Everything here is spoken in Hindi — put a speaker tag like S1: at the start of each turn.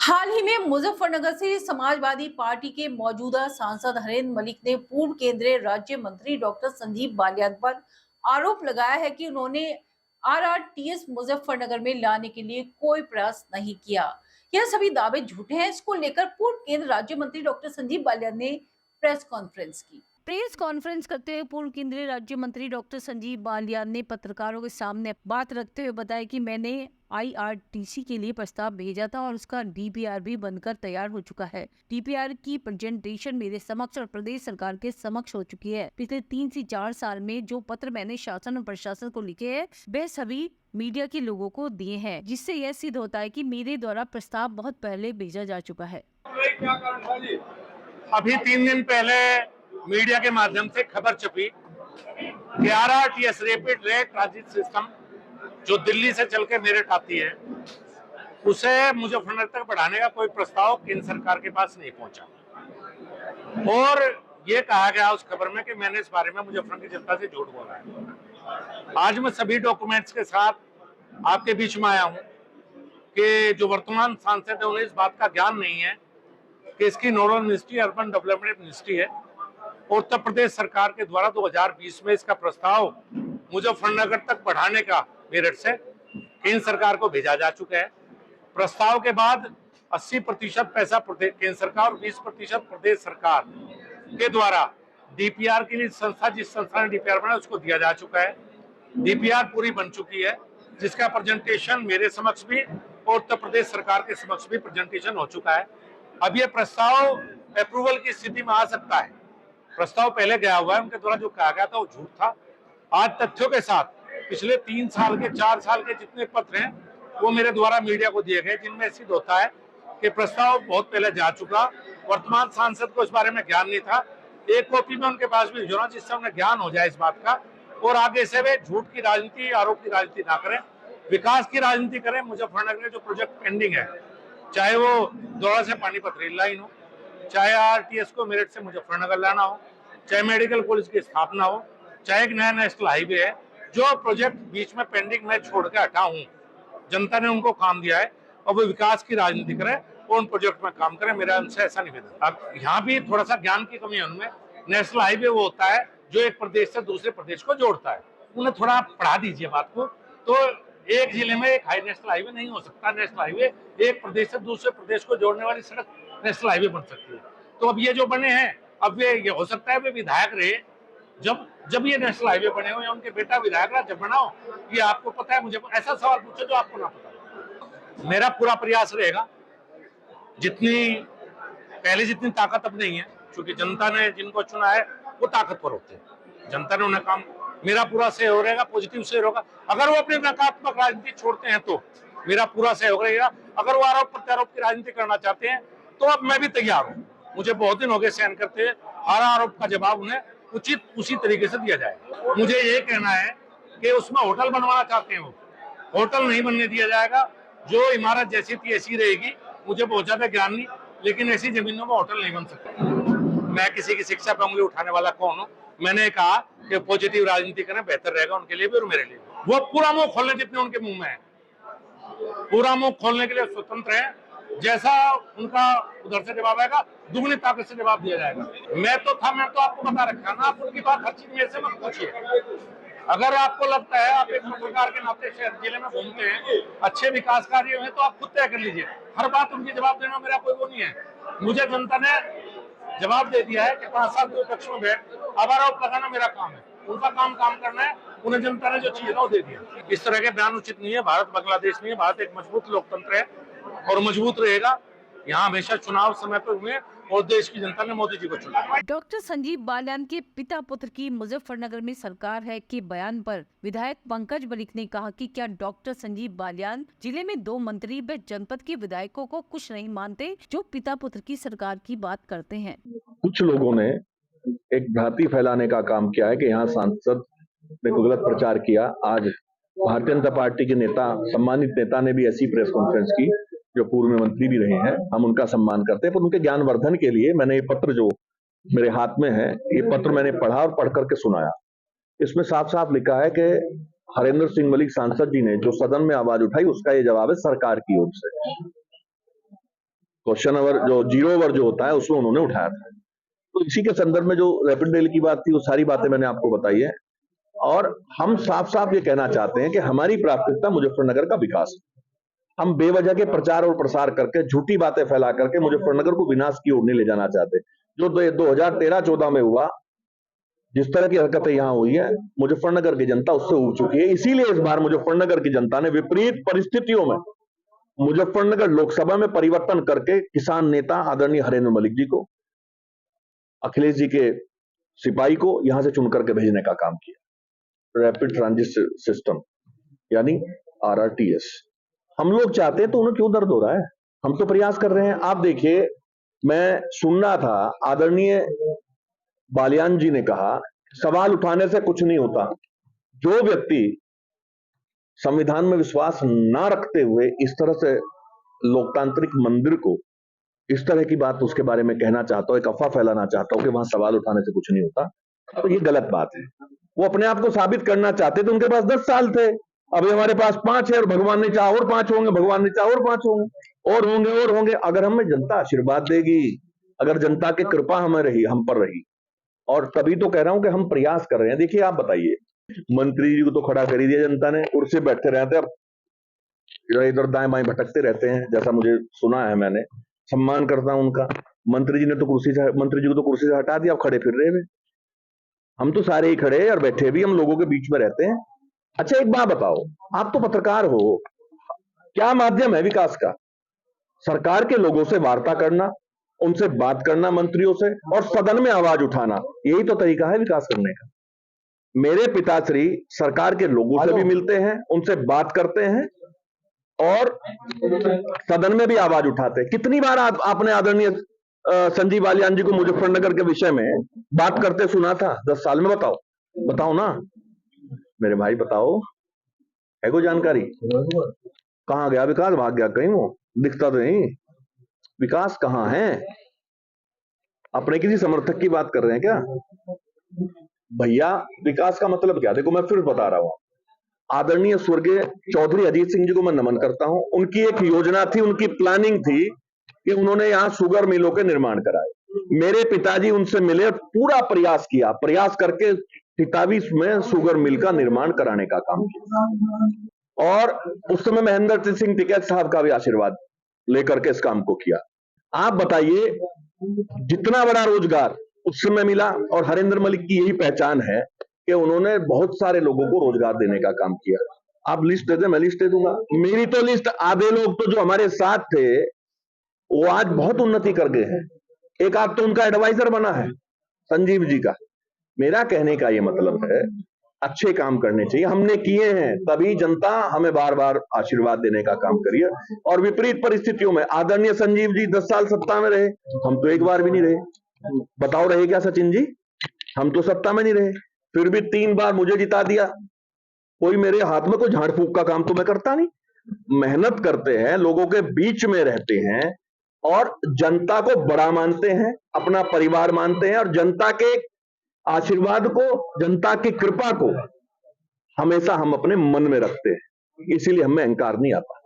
S1: हाल ही में मुजफ्फरनगर से समाजवादी पार्टी के मौजूदा सांसद हरेंद्र मलिक ने पूर्व केंद्रीय राज्य मंत्री डॉक्टर संजीव बालियान पर आरोप लगाया है कि उन्होंने आरआरटीएस मुजफ्फरनगर में लाने के लिए कोई प्रयास नहीं किया। यह सभी दावे झूठे हैं। इसको लेकर पूर्व केंद्रीय राज्य मंत्री डॉक्टर संजीव बालियान ने प्रेस कॉन्फ्रेंस करते हुए पूर्व केंद्रीय राज्य मंत्री डॉक्टर संजीव बालियान ने पत्रकारों के सामने बात रखते हुए बताया कि मैंने आईआरटीसी के लिए प्रस्ताव भेजा था और उसका डीपीआर भी बनकर तैयार हो चुका है। डीपीआर की प्रेजेंटेशन मेरे समक्ष और प्रदेश सरकार के समक्ष हो चुकी है। पिछले 3 से 4 साल में जो पत्र मैंने शासन और प्रशासन को लिखे हैं वे सभी मीडिया के लोगों को दिए हैं, जिससे यह सिद्ध होता है कि मेरे द्वारा प्रस्ताव बहुत पहले भेजा जा चुका है।
S2: अभी 3 दिन पहले मीडिया के माध्यम से खबर छपी कि RRTS rapid rate transit system जो दिल्ली से चल के मेरठ आती है उसे मुजफ्फरनगर तक बढ़ाने का कोई प्रस्ताव केंद्र सरकार के पास नहीं पहुंचा और ये कहा गया उस खबर में कि मैंने इस बारे में मुजफ्फरनगर की जनता से झूठ बोला है। आज मैं सभी डॉक्यूमेंट्स के साथ आपके बीच में आया हूं कि जो वर्तमान सांसद है उन्हें इस बात का ज्ञान नहीं है कि इसकी nodal ministry urban development ministry है। उत्तर प्रदेश सरकार के द्वारा 2020 में इसका प्रस्ताव मुजफ्फरनगर तक बढ़ाने का मेरठ से केंद्र सरकार को भेजा जा चुका है। प्रस्ताव के बाद 80% पैसा केंद्र सरकार और 20% प्रदेश सरकार के द्वारा डीपीआर के लिए संस्था जिस संस्था ने डीपीआर बनाया उसको दिया जा चुका है। डीपीआर पूरी बन चुकी है जिसका प्रेजेंटेशन मेरे समक्ष भी और उत्तर प्रदेश सरकार के समक्ष भी प्रेजेंटेशन हो चुका है। अब ये प्रस्ताव अप्रूवल की स्थिति में आ सकता है। प्रस्ताव पहले गया हुआ है, उनके द्वारा जो कहा गया था वो झूठ था। आज तथ्यों के साथ पिछले 3 साल के 4 साल के जितने पत्र हैं वो मेरे द्वारा मीडिया को दिए गए, जिनमें सिद्ध होता है कि प्रस्ताव बहुत पहले जा चुका। वर्तमान सांसद को इस बारे में ज्ञान नहीं था। एक कॉपी में उनके पास भी भेजना जिससे उन्हें ज्ञान हो जाए इस बात का और आगे से वे झूठ की राजनीति, आरोप की राजनीति ना करें, विकास की राजनीति करें। मुजफ्फरनगर में जो प्रोजेक्ट पेंडिंग है, चाहे वो दोड़ा से पानीपत रेल लाइन हो, चाहे आरटीएस को मेरठ से मुजफ्फरनगर लाना हो, चाहे मेडिकल कॉलेज की स्थापना हो, चाहे एक नया नेशनल हाईवे है, जो प्रोजेक्ट बीच में पेंडिंग में छोड़ के हटा हूं, जनता ने उनको काम दिया है और वो विकास की राजनीति करें और उन प्रोजेक्ट में काम करें। मेरा उनसे ऐसा निवेदन। अब यहाँ भी थोड़ा सा ज्ञान की कमी है उनमें। नेशनल हाईवे वो होता है जो एक प्रदेश से दूसरे प्रदेश को जोड़ता है। उन्हें थोड़ा पढ़ा दीजिए बात को। तो एक जिले में एक नेशनल हाईवे नहीं हो सकता। नेशनल हाईवे एक प्रदेश से दूसरे प्रदेश को जोड़ने वाली सड़क नेशनल हाईवे बन सकती है। तो अब ये जो बने हैं, अब ये हो सकता है वे विधायक रहे जब ये नेशनल हाईवे बने हुए, उनके बेटा विधायक रहा जब बनाओ, ये आपको पता है। मुझे ऐसा सवाल पूछो जो आपको ना पता। मेरा पूरा प्रयास रहेगा, जितनी ताकत अब नहीं है, क्योंकि जनता ने जिनको चुना है वो ताकतवर होते हैं। जनता ने उन्हें काम, मेरा पूरा सहयोग रहेगा, पॉजिटिव सहयोग होगा। अगर वो अपनी नकारात्मक राजनीति छोड़ते हैं तो मेरा पूरा सहयोग रहेगा। अगर वो आरोप प्रत्यारोप की राजनीति करना चाहते हैं तो अब मैं भी तैयार हूँ। मुझे बहुत दिन हो गए सहन करते हुए। हर आरोप का जवाब उन्हें उचित उसी तरीके से दिया जाएगा। मुझे ये कहना है कि उसमें होटल बनवाना चाहते हैं, वो होटल नहीं बनने दिया जाएगा। जो इमारत जैसी थी ऐसी रहेगी। मुझे बहुत ज्यादा ज्ञान नहीं, लेकिन ऐसी जमीनों में होटल नहीं बन सकता। मैं किसी की शिक्षा पे उंगली उठाने वाला कौन हूँ? मैंने कहा कि पॉजिटिव राजनीति करना बेहतर रहेगा उनके लिए भी और मेरे लिए भी। वो पूरा मुंह खोलने जितने उनके मुंह में है, पूरा मुंह खोलने के लिए स्वतंत्र है। जैसा उनका उधर से जवाब आएगा, दुगनी ताकत से जवाब दिया जाएगा। मैं तो आपको बता रखा ना। आप उनकी बात हर चीज मेरे से मत पूछिए। अगर आपको लगता है, आप एक पत्रकार के नाते शहर जिले में घूमते हैं, अच्छे विकास कार्य हैं, तो आप खुद तय कर लीजिए। हर बात उनकी जवाब देना मेरा कोई वो नहीं है। मुझे जनता ने जवाब दे दिया है कि 5 साल के पक्ष में बैठ अब आरोप लगाना मेरा काम है। उनका काम करना है। उन्हें जनता ने जो चाहिए वो दे दिया। इस तरह के बयान उचित नहीं है। भारत बांग्लादेश नहीं है। भारत एक मजबूत लोकतंत्र है और मजबूत रहेगा। यहाँ हमेशा चुनाव समय पर हुए और देश की जनता ने मोदी जी को चुना।
S1: डॉक्टर संजीव बालियान के पिता पुत्र की मुजफ्फरनगर में सरकार है के बयान पर विधायक पंकज मलिक ने कहा कि क्या डॉक्टर संजीव बालियान जिले में 2 मंत्री व जनपद के विधायकों को कुछ नहीं मानते जो पिता पुत्र की सरकार की बात करते हैं।
S3: कुछ लोगों ने एक भ्रांति फैलाने का काम किया है कि यहाँ सांसद ने कोई गलत प्रचार किया। आज भारतीय जनता पार्टी के नेता, सम्मानित नेता ने भी ऐसी प्रेस कॉन्फ्रेंस की, जो पूर्व में मंत्री भी रहे हैं। हम उनका सम्मान करते हैं, पर उनके ज्ञानवर्धन के लिए मैंने ये पत्र जो मेरे हाथ में है, ये पत्र मैंने पढ़ा और पढ़ करके सुनाया। इसमें साफ साफ लिखा है कि हरेंद्र सिंह मलिक सांसद जी ने जो सदन में आवाज उठाई, उसका ये जवाब है सरकार की ओर से। क्वेश्चन अवर जो 0 ओवर जो होता है उसमें उन्होंने उठाया था। तो इसी के संदर्भ में जो रैपिड रेल की बात थी वो सारी बातें मैंने आपको बताई है, और हम साफ साफ ये कहना चाहते हैं कि हमारी प्राथमिकता मुजफ्फरनगर का विकास है। हम बेवजह के प्रचार और प्रसार करके झूठी बातें फैला करके मुजफ्फरनगर को विनाश की ओर नहीं ले जाना चाहते। जो 2013-14 में हुआ, जिस तरह की हरकतें यहां हुई है, मुजफ्फरनगर की जनता उससे उब चुकी है। इसीलिए इस बार मुजफ्फरनगर की जनता ने विपरीत परिस्थितियों में मुजफ्फरनगर लोकसभा में परिवर्तन करके किसान नेता आदरणीय हरेंद्र मलिक जी को, अखिलेश जी के सिपाही को यहां से चुन करके भेजने का काम किया। रैपिड ट्रांजिट सिस्टम यानी RRTS हम लोग चाहते हैं, तो उन्हें क्यों दर्द हो रहा है? हम तो प्रयास कर रहे हैं। आप देखिए, मैं सुन रहा था आदरणीय बालियान जी ने कहा सवाल उठाने से कुछ नहीं होता। जो व्यक्ति संविधान में विश्वास ना रखते हुए इस तरह से लोकतांत्रिक मंदिर को इस तरह की बात उसके बारे में कहना चाहता हो, एक अफवाह फैलाना चाहता हो कि वहां सवाल उठाने से कुछ नहीं होता, तो ये गलत बात है। वो अपने आप को साबित करना चाहते थे, उनके पास 10 साल थे, अभी हमारे पास 5 है, और भगवान ने चाहा और 5 होंगे, भगवान ने चाहा और 5 होंगे, और होंगे और होंगे। अगर हमें जनता आशीर्वाद देगी, अगर जनता की कृपा हमें रही, हम पर रही, और तभी तो कह रहा हूं कि हम प्रयास कर रहे हैं। देखिए, आप बताइए, मंत्री जी को तो खड़ा कर ही दिया जनता ने, कुर्सी बैठे रहते, अब इधर दाएं बाएं भटकते रहते हैं, जैसा मुझे सुना है। मैंने सम्मान करता हूं उनका। मंत्री जी को तो कुर्सी से हटा दिया, अब खड़े फिर रहे हैं। हम तो सारे ही खड़े और बैठे भी, हम लोगों के बीच में रहते हैं। अच्छा, एक बात बताओ, आप तो पत्रकार हो, क्या माध्यम है विकास का? सरकार के लोगों से वार्ता करना, उनसे बात करना, मंत्रियों से, और सदन में आवाज उठाना, यही तो तरीका है विकास करने का। मेरे पिताश्री सरकार के लोगों से भी मिलते हैं, उनसे बात करते हैं, और सदन में भी आवाज उठाते हैं। कितनी बार आपने आदरणीय संजीव बालियान जी को मुजफ्फरनगर के विषय में बात करते सुना था 10 साल में? बताओ ना मेरे भाई, बताओ, है कोई जानकारी? कहां गया विकास? भाग गया कहीं, वो दिखता तो नहीं। विकास कहां है? अपने किसी समर्थक की बात कर रहे हैं क्या भैया? विकास का मतलब क्या? देखो, मैं फिर बता रहा हूं, आदरणीय स्वर्गीय चौधरी अजीत सिंह जी को मैं नमन करता हूं। उनकी एक योजना थी, उनकी प्लानिंग थी कि उन्होंने यहां शुगर मिलों के निर्माण कराए। मेरे पिताजी उनसे मिले, पूरा प्रयास किया, प्रयास करके 27 में शुगर मिल का निर्माण कराने का काम किया, और उस समय महेंद्र सिंह टिकैत साहब का भी आशीर्वाद लेकर के इस काम को किया। आप बताइए, जितना बड़ा रोजगार उस समय मिला, और हरेंद्र मलिक की यही पहचान है कि उन्होंने बहुत सारे लोगों को रोजगार देने का काम किया। आप लिस्ट दे दें, मैं लिस्ट दे दूंगा। मेरी तो लिस्ट, आधे लोग तो जो हमारे साथ थे वो आज बहुत उन्नति कर गए हैं। एक आध तो उनका एडवाइजर बना है, संजीव जी का। मेरा कहने का ये मतलब है, अच्छे काम करने चाहिए, हमने किए हैं, तभी जनता हमें बार बार आशीर्वाद देने का काम करिए। और विपरीत परिस्थितियों में आदरणीय संजीव जी 10 साल सत्ता में रहे, हम तो एक बार भी नहीं रहे। बताओ, रहे क्या सचिन जी? हम तो सत्ता में नहीं रहे, फिर भी 3 बार मुझे जिता दिया। कोई मेरे हाथ में कोई झाड़ फूक का काम तो मैं करता नहीं। मेहनत करते हैं, लोगों के बीच में रहते हैं, और जनता को बड़ा मानते हैं, अपना परिवार मानते हैं, और जनता के आशीर्वाद को, जनता की कृपा को हमेशा हम अपने मन में रखते हैं। इसीलिए हमें अहंकार नहीं आता।